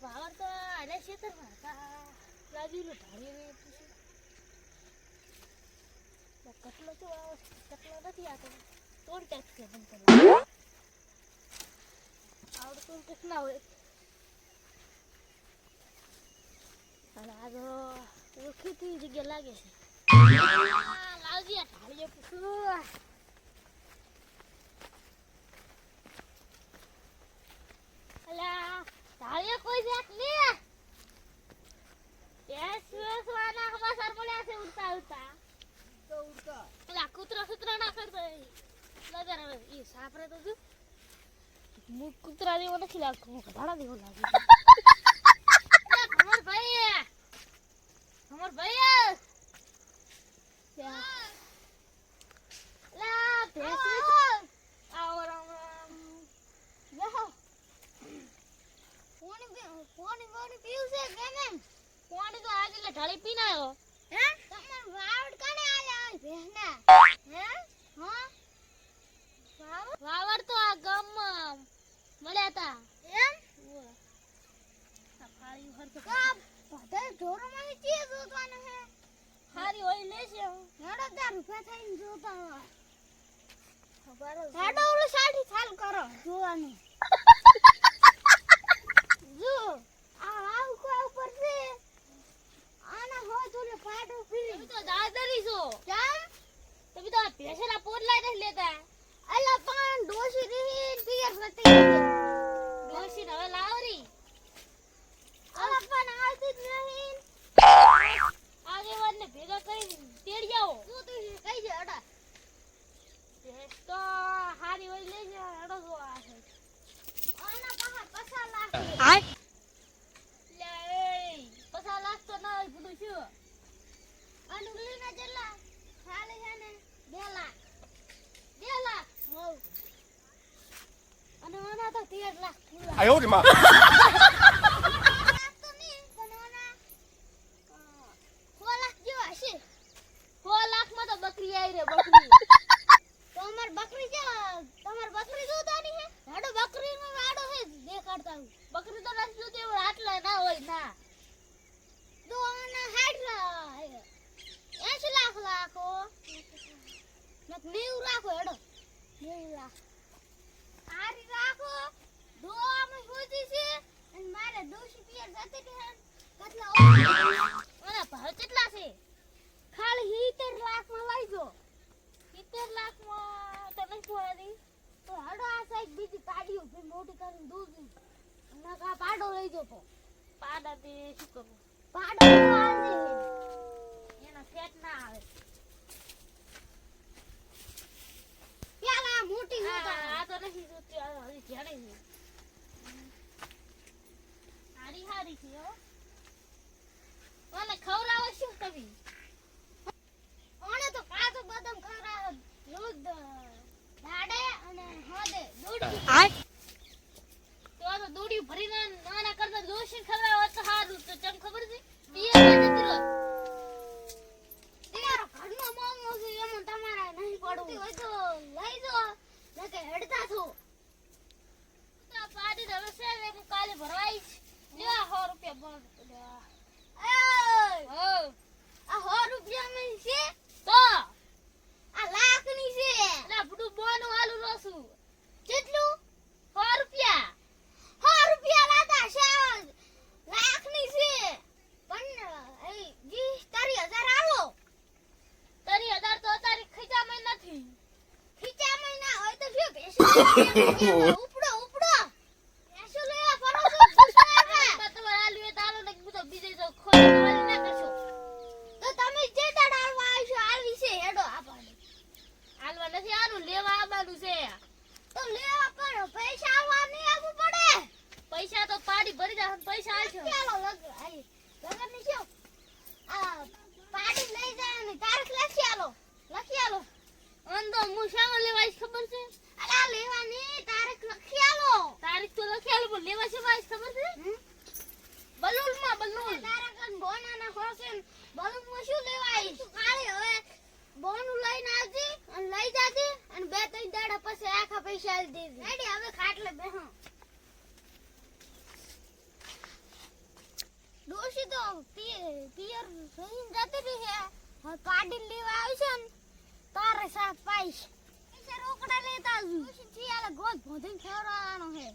વાવર તો આલે ખેતર માં લાગી લો ઢાળી રે કટલો તો કટલો નથી આતો તોડ ટેક્સ છે પણ પેલા આવડતું કેટલા હોય અને આ તો ખેતી જગ્યા લાગે છે લાવજી ઢાળીએ પૂછું અલા ઢાળીએ કોઈ જાત નહીં એસ વાના હમાસર બોલ્યા છે ઉડતા ઉડતા તો ઉડતા અલા કૂતરા ના કરતો લગર હવે ઈ સાપરે તો જો મુક કૂતરા જેવો નથી લાગતો ઘણા જેવો લાગે हमर भैया ला भैंस आओ राम लो पानी पीऊ से गने पानी तो आज ले ढाली पीना आयो हैं तमन वावड कने आया भैंसना हैं हां वावड तो आ गाम મળ્યા તા એમ સફાળી હર તો બધા ઢોરોમાં ચીજ જોતવાનો હે હારી હોય લેશે હેડો 10 રૂપિયા થઈને જોતા ખબર હેડો ઓલો 60 સાલ કરો જોવાનું જો આ આવ કો ઉપર છે આના હો જોલે પાડો પીરી તો દાદરી છો કેમ તમે તો ભેસરા પોરલા નથી લેતા અલા પણ ડોસી રહી પિયર સતી ડોસી હવે લાવરી અલા પણ આવતી જ નહીં આગેવાનને ભેગા કરી તેડી આવો તું તો કઈ છે અડા ભેસ તો હારી હોય લે છે અડો જો આ છે આના પાહા પસા લાખ હાય લે પસા લાખ તો ના હોય બધું શું અનુગલી ના જેલા ખાલે છે ને 2 લાખ 2 લાખ અને આના તો 13 લાખ પૂરા આયો રે માં તો ની બનાના 4 લાખ જેવા હશે 4 લાખ માં તો બકરી આવી રે બકરી તો અમાર બકરી છે તમાર બકરી જોતાની હે હાડો બકરી નો વાડો હે દેખાડતા બકરી તો નથી જોતી એવું આટલા ના હોય ના તો આના 80 લાખ લાખો નક 90 રાખો હેડો 90 લાખ આરી રાખો દો અમે હોતી છે અને મારે 200 પિયર જતી છે કેટલા ઓલા ભાવ કેટલા છે ખાલી 70 લાખ માં લઈ જો 70 લાખ માં તો નહીં પોરી તો હેડો આ સાઈડ બીજી પાડીઓ ભી મોટી કરીને દૂધી નકા પાડો લઈ જો તો પાડા તે શું કરું પાડો આલે એનો ફેટ ના આવે પેલા મોટી હોતા આ તો નહીં જોતી આ હજી જાણે છે હારી છે હો ઓને ખવરાવો શું તમે ઓને તો કાજુ બદામ ખવરાવો દૂધ દાડે અને હોદે દૂધી આ તો દૂધી ભરીને નાના કરતા દોશી ખવરાવો તો સારું તો ચમ ખબર છે પિયર જતી રોજ તેરો ઘરનો મોમો છે એમ તમારા નહીં પડવું હોય તો લઈ જો નકે હેડતા છો તો પાડી હવે છે ને કાલે ભરવાઈશ લ્યો 100 રૂપિયા બોલ એ હો આ 100 રૂપિયા માં છે તો આ લાખ ની છે લા બડું બોનું આલુ રોસું કેટલું 100 રૂપિયા લાદા છે લાખ ની છે પણ એ 20000 આલો 30000 તો તારી ખીચામાં નથી ખીચામાં ના હોય તો શું ભેસો ઉપડો ભેસો લેવા ફરો છો દુશ્મન તમારે આલુ એ તાલો ને બધો બીજે તો ખોલી વાળી ના કરશો તો તમે જે દાડવા આવશો આલવી છે હેડો આપાડે આલવા નથી આનું લેવા આવવાનું છે તો લેવા પણ પૈસા આવવા નહીં આવવું પડે પૈસા તો પાડી ભરી જા પૈસા આવશે ચાલો લગન ની શું આ પાડી લઈ જાય ને તારીખ લખી આલો અંદો મુશાવો લેવાય ખબર છે અલા લેવાની તારીખ લખી આલો તારીખ તો લખી આલો પણ લેવા છે વાય ખબર છે બલૂન તારા કન બોનાના ખોસે બલૂન માં શું લેવાય કાલે હવે બોનું લઈને આવજે અને લઈ જાજે અને 2-3 દાડા પછી આખા પૈસા આલી દેજે રેડી હવે ખાટલે બેહો પિયર રહીને જતી રહી છે હવે કાઢી લેવા આવશે ને તારે સાથ પાઈશ પૈસા રોકડા લેતા આવજો પછી ચિયાલે ગોદ ભોધીને ફેરવાનો છે